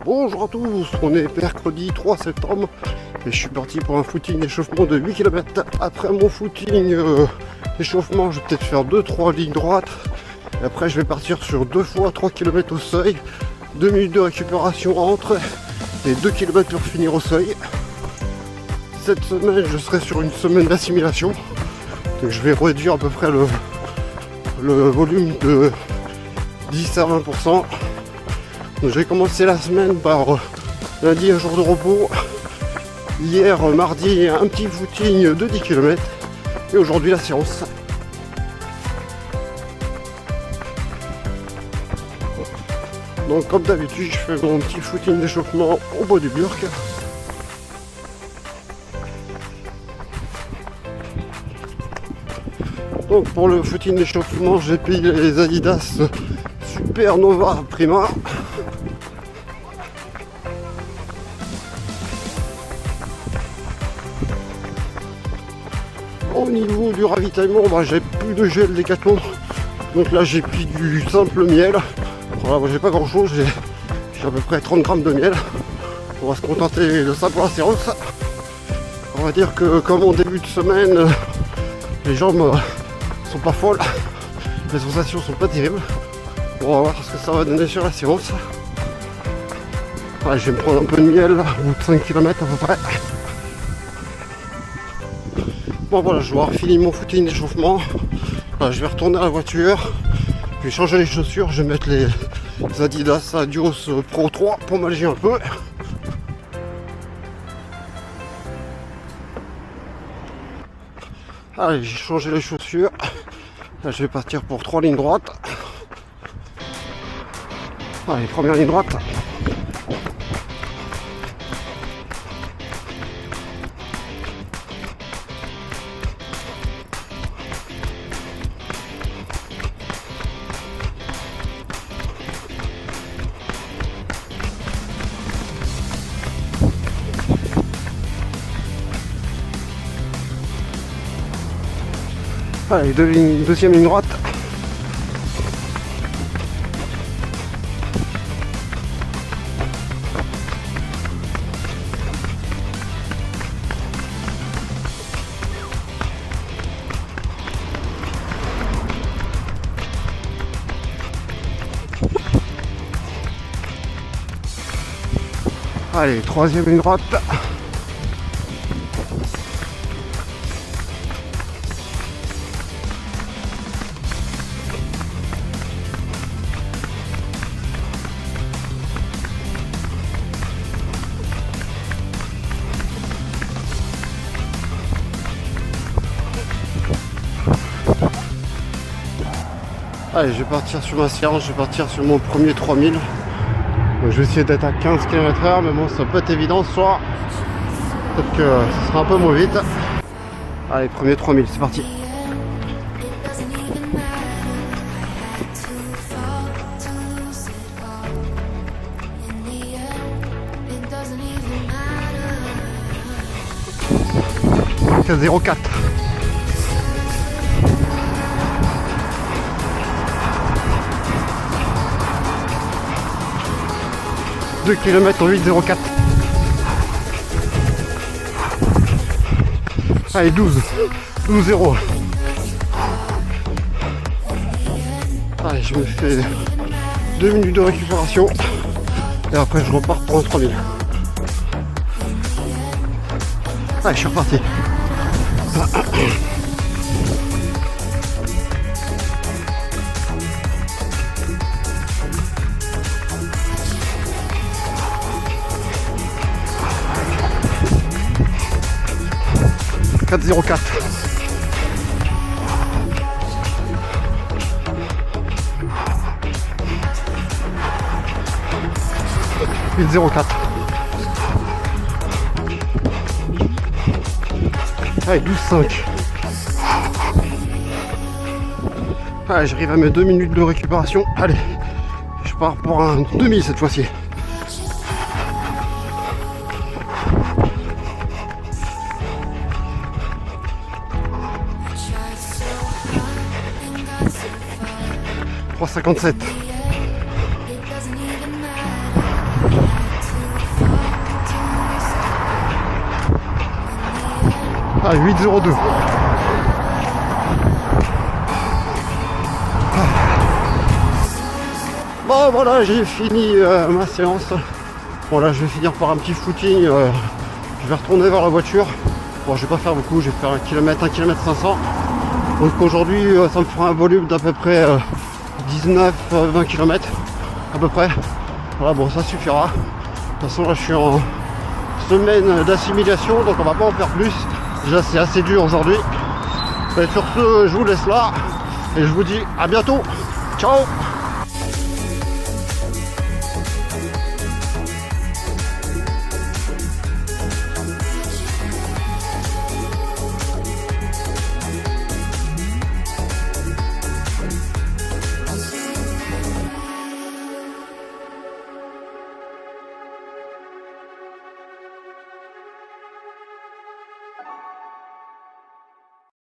Bonjour à tous, on est mercredi 3 septembre et je suis parti pour un footing échauffement de 8 km. Après mon footing échauffement, je vais peut-être faire 2-3 lignes droites. Et après je vais partir sur 2 fois 3 km au seuil, 2 minutes de récupération entre et 2 km pour finir au seuil. Cette semaine je serai sur une semaine d'assimilation, donc je vais réduire à peu près le volume de 10 à 20%. J'ai commencé la semaine par lundi un jour de repos, hier mardi un petit footing de 10 km et aujourd'hui la séance. Donc comme d'habitude je fais mon petit footing d'échauffement au bois du Burk. Donc pour le footing d'échauffement j'ai payé les Adidas Super Nova Prima. Au niveau du ravitaillement, j'ai plus de gel Décathlon, donc là j'ai pris du simple miel. Voilà, j'ai pas grand chose, j'ai à peu près 30 grammes de miel. On va se contenter de ça pour la séance. On va dire que comme en début de semaine, les jambes sont pas folles, les sensations sont pas terribles. On va voir ce que ça va donner sur la séance. Ouais, je vais me prendre un peu de miel, au bout de 5 km à peu près. Bon voilà, je vais avoir fini mon footing d'échauffement. Je vais retourner à la voiture. Je vais changer les chaussures, je vais mettre les Adidas Adios Pro 3 pour m'alléger un peu. Allez, j'ai changé les chaussures. Là, je vais partir pour 3 lignes droites. Allez, première ligne droite. Allez, deuxième ligne droite. Allez, troisième ligne droite. Allez, je vais partir sur ma séance, je vais partir sur mon premier 3000. Donc, je vais essayer d'être à 15 km/h, mais bon, ça peut être évident ce soir. Peut-être que ça sera un peu moins vite. Allez, premier 3000, c'est parti. C'est 0,4. « 2 km en 8,04. Allez, 12,0. Allez, je me fais 2 minutes de récupération. Et après, je repars pour un 3000. Allez, je suis reparti. « 4,04. « 8,04. Allez, 12,5. Allez, j'arrive à mes 2 minutes de récupération. Allez, je pars pour un 2000 cette fois-ci. « 3,57. à 8,02. Bon voilà, j'ai fini ma séance. Bon là je vais finir par un petit footing. Je vais retourner vers la voiture. Bon je vais pas faire beaucoup, je vais faire 1 km 500. Donc aujourd'hui ça me fera un volume d'à peu près 19-20 km à peu près. Voilà, bon ça suffira. De toute façon là je suis en semaine d'assimilation, donc on va pas en faire plus. Déjà c'est assez dur aujourd'hui. Et sur ce je vous laisse là et je vous dis à bientôt. Ciao.